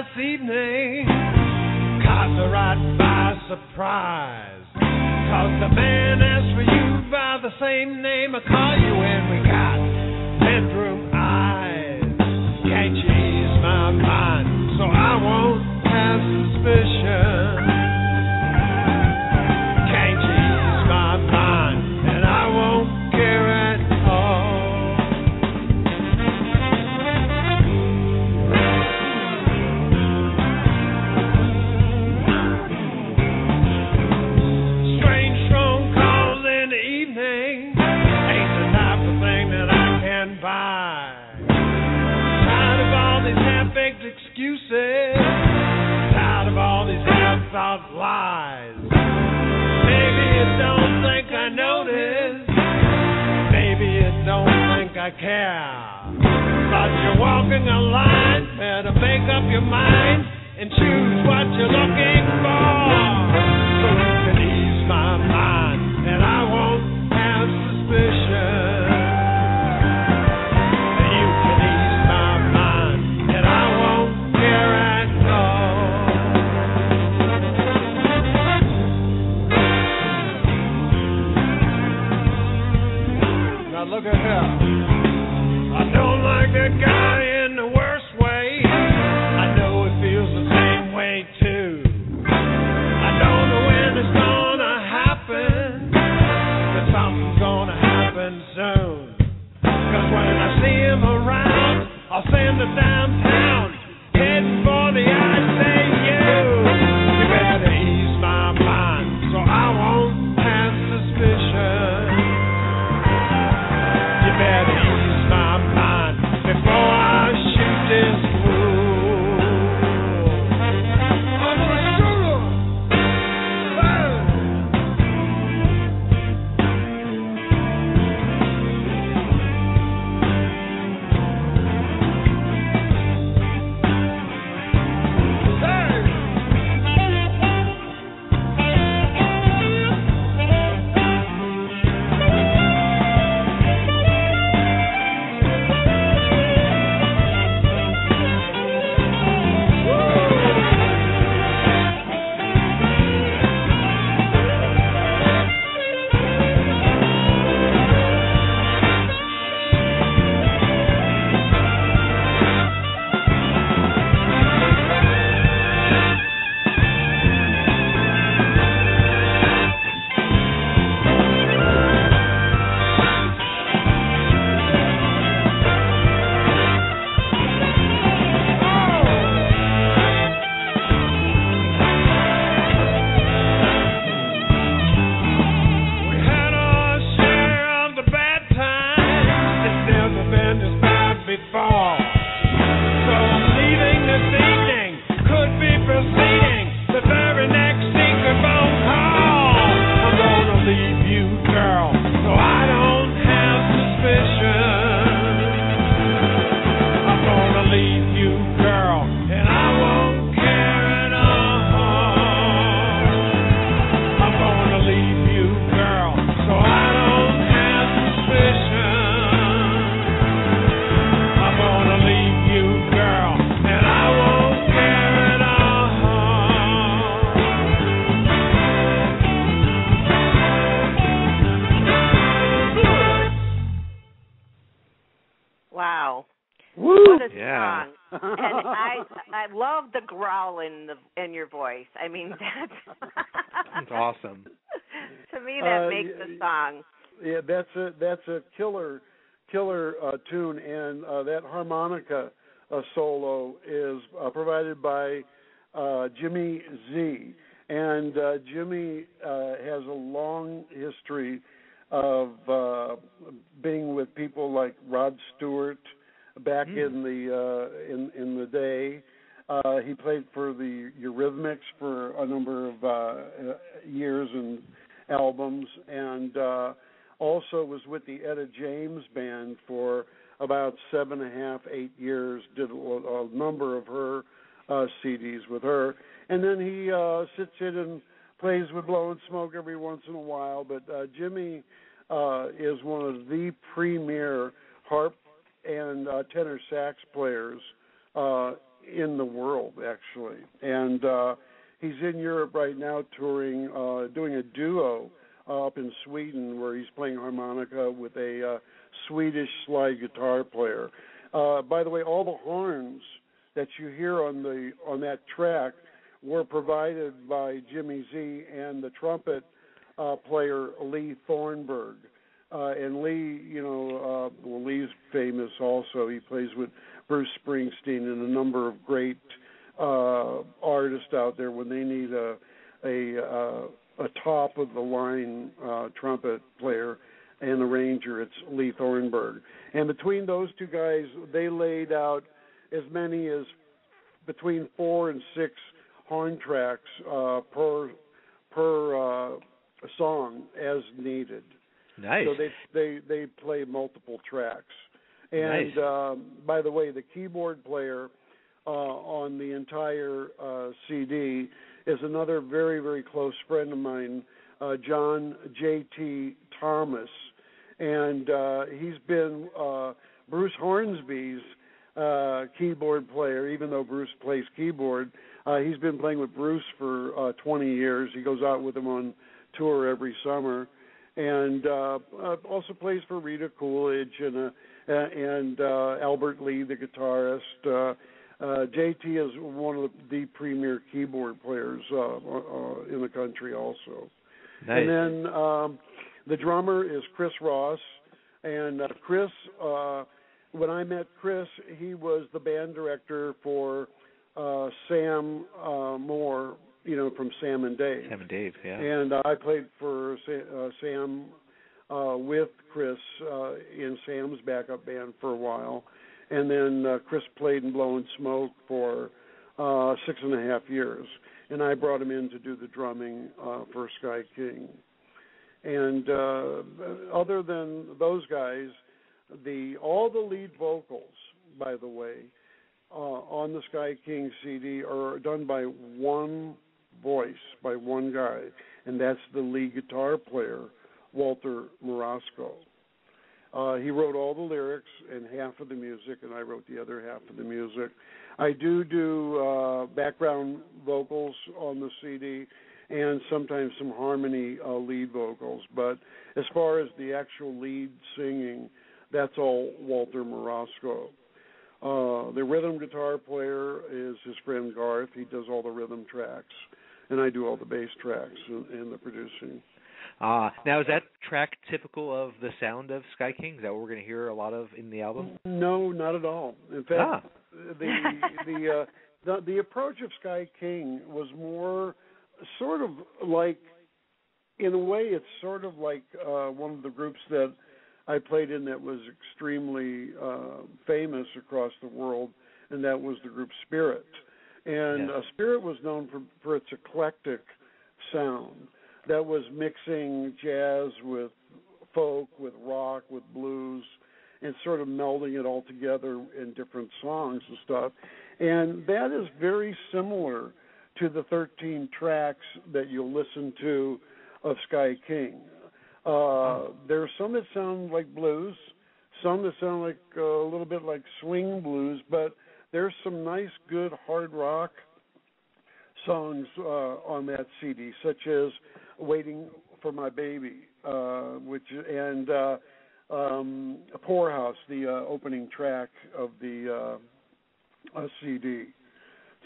last evening caught me right by surprise. 'Cause the man asked for you by the same name I call you when we got bedroom eyes. Can't you ease my mind so I won't have suspicion? Can't you ease my mind and I won't care at all? Strange phone calls in the evening ain't the type of thing that I can buy. Tired of all these half-baked excuses, tired of all these half-thought lies. Maybe you don't think I notice, maybe you don't think I care. But you're walking a line, better make up your mind and choose what you're looking for. So you can ease my mind and I won't have suspicion. You can ease my mind and I won't care at all. Now look at her. I don't like that guy in the worst way. I know it feels the same way too. I don't know when it's gonna happen, but something's gonna happen soon. 'Cause when I see him around, I'll send her downtown, heading for the ICU. You better ease my mind so I won't have suspicion. You better ease my mind before I shoot this fool. I'm gonna shoot him. I love the growl in your voice. I mean, that's awesome. To me, that makes the song. Yeah, that's a killer tune, and that harmonica solo is provided by Jimmy Z. And Jimmy has a long history of being with people like Rod Stewart back in the day. He played for the Eurythmics for a number of years and albums, and also was with the Etta James Band for about 7.5, 8 years, did a number of her CDs with her. And then he sits in and plays with Blowin Smoke every once in a while. But Jimmy is one of the premier harp and tenor sax players in the world, actually. And he's in Europe right now touring, doing a duo up in Sweden where he's playing harmonica with a Swedish slide guitar player. By the way, all the horns that you hear on that track were provided by Jimmy Z and the trumpet player Lee Thornburg. And Lee, Lee's famous also. He plays with Bruce Springsteen and a number of great artists out there when they need a top of the line trumpet player and arranger. It's Lee Thornburg. And between those two guys, they laid out as many as between 4 and 6 horn tracks per song as needed. Nice. So they play multiple tracks. And nice. By the way, the keyboard player on the entire CD is another very, very close friend of mine, John J.T. Thomas. And he's been Bruce Hornsby's keyboard player, even though Bruce plays keyboard. He's been playing with Bruce for 20 years. He goes out with him on tour every summer. And also plays for Rita Coolidge and Albert Lee, the guitarist. JT is one of the premier keyboard players in the country also. Nice. And then the drummer is Chris Ross. And Chris, when I met Chris, he was the band director for Sam Moore, from Sam and Dave. Sam and Dave, yeah. And I played for Sam with Chris in Sam's backup band for a while. And then Chris played in Blowin Smoke for 6.5 years. And I brought him in to do the drumming for Sky King. And other than those guys, all the lead vocals, by the way, on the Sky King CD are done by one voice, by one guy, and that's the lead guitar player, Walter Marasco. He wrote all the lyrics and half of the music, and I wrote the other half of the music. I do background vocals on the CD and sometimes some harmony lead vocals, but as far as the actual lead singing, that's all Walter Marasco. The rhythm guitar player is his friend Garth. He does all the rhythm tracks, and I do all the bass tracks and the producing. Now, is that track typical of the sound of Sky King? Is that what we're going to hear a lot of in the album? No, not at all. In fact, the approach of Sky King was more sort of like, in a way, it's sort of like one of the groups that I played in that was extremely famous across the world, and that was the group Spirit. And Spirit was known for its eclectic sound that was mixing jazz with folk, with rock, with blues, and sort of melding it all together in different songs and stuff. And that is very similar to the 13 tracks that you'll listen to of Sky King. There are some that sound like blues, some that sound like a little bit like swing blues, but there's some nice, good hard rock songs on that CD, such as "Waiting for My Baby," and "Poorhouse," the opening track of the CD.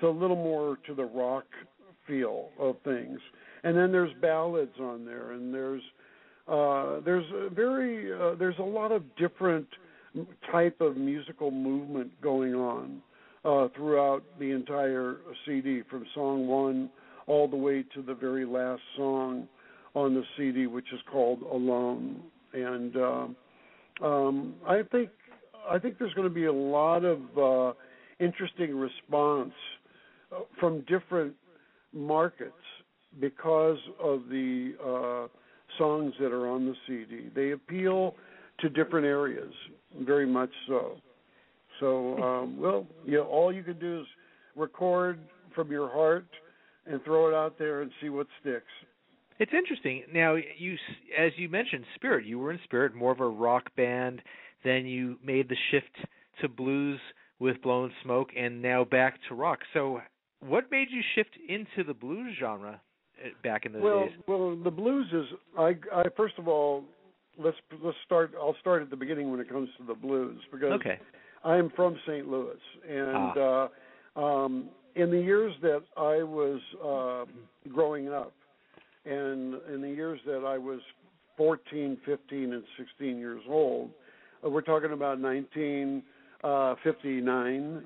So a little more to the rock feel of things, and then there's ballads on there, and there's a lot of different type of musical movement going on throughout the entire CD, from song 1 all the way to the very last song on the CD, which is called "Alone." And I think there's going to be a lot of interesting response from different markets because of the songs that are on the CD. They appeal to different areas, very much so. So, all you can do is record from your heart and throw it out there and see what sticks. It's interesting. Now, as you mentioned, Spirit, you were in Spirit, more of a rock band. Then you made the shift to blues with Blowin Smoke, and now back to rock. So, what made you shift into the blues genre back in those days? Well, the blues is I first of all, let's start. I'll start at the beginning when it comes to the blues, because I'm from St. Louis, and in the years that I was growing up, and in the years that I was 14, 15, and 16 years old, we're talking about 1958, 59,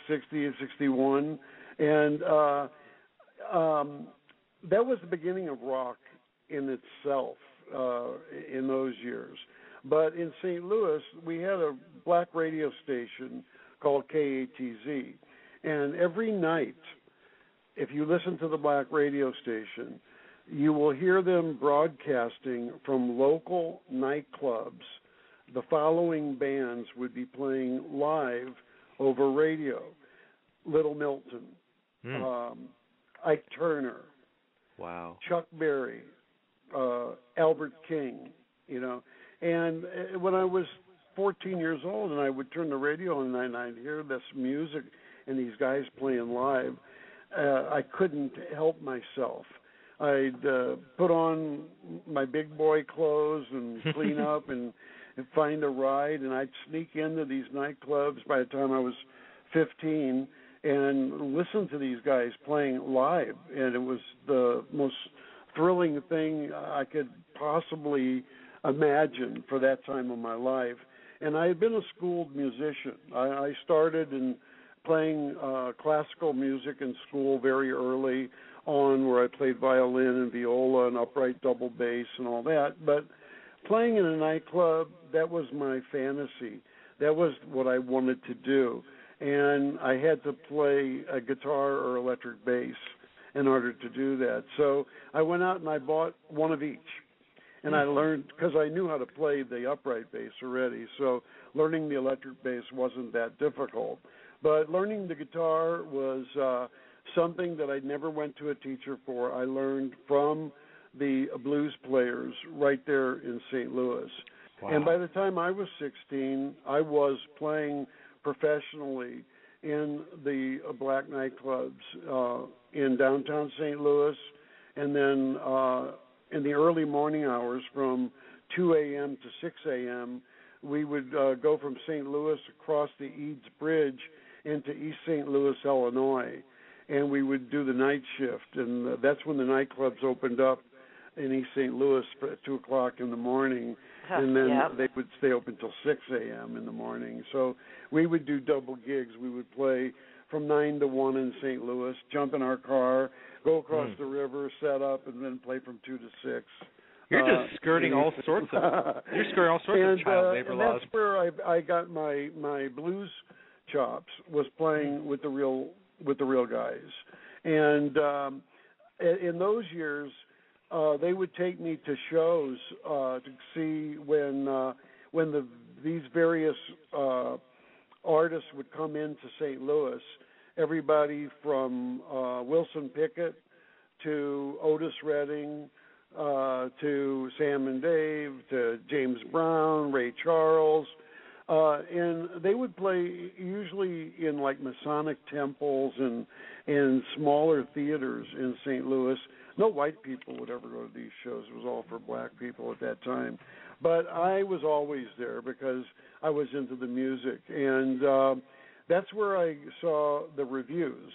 60, and 61, and that was the beginning of rock in itself in those years. But in St. Louis, we had a black radio station called KATZ, and every night, if you listen to the black radio station, you will hear them broadcasting from local nightclubs. The following bands would be playing live over radio: Little Milton, Ike Turner, Chuck Berry, Albert King, And when I was 14 years old and I would turn the radio on and I'd hear this music and these guys playing live, I couldn't help myself. I'd put on my big boy clothes and clean up and find a ride, and I'd sneak into these nightclubs by the time I was 15 and listen to these guys playing live. And it was the most thrilling thing I could possibly imagine for that time of my life. And I had been a schooled musician. I started in playing classical music in school very early on, where I played violin and viola and upright double bass and all that. But playing in a nightclub, that was my fantasy. That was what I wanted to do. And I had to play a guitar or electric bass in order to do that. So I went out and I bought one of each. And I learned, because I knew how to play the upright bass already, so learning the electric bass wasn't that difficult. But learning the guitar was something that I never went to a teacher for. I learned from the blues players right there in St. Louis. Wow. And by the time I was 16, I was playing professionally in the black nightclubs in downtown St. Louis, and then in the early morning hours from 2 a.m. to 6 a.m., we would go from St. Louis across the Eads Bridge into East St. Louis, Illinois, and we would do the night shift, and that's when the nightclubs opened up in East St. Louis at 2 o'clock in the morning, and then they would stay open until 6 a.m. in the morning. So we would do double gigs. We would play from 9 to 1 in St. Louis, jump in our car, go across the river, set up, and then play from 2 to 6. You're just skirting all sorts of of child labor and laws. That's where I got my blues chops, was playing with the real guys. And in those years, they would take me to shows to see when these various artists would come into St. Louis. Everybody from Wilson Pickett to Otis Redding to Sam and Dave to James Brown, Ray Charles, and they would play usually in like Masonic temples and smaller theaters in St. Louis. No white people would ever go to these shows. It was all for black people at that time. But I was always there because I was into the music, and that's where I saw the reviews,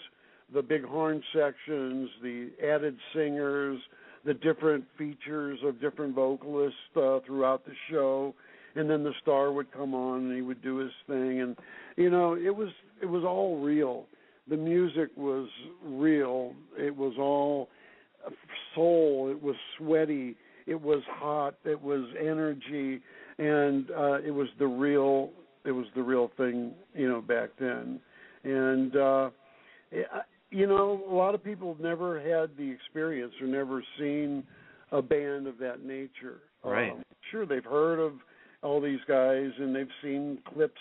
the big horn sections, the added singers, the different features of different vocalists throughout the show, and then the star would come on and he would do his thing, and it was all real. The music was real. It was all soul. It was sweaty. It was hot. It was energy, and it was the real thing, back then. And a lot of people have never had the experience or never seen a band of that nature. Right. Sure, they've heard of all these guys and they've seen clips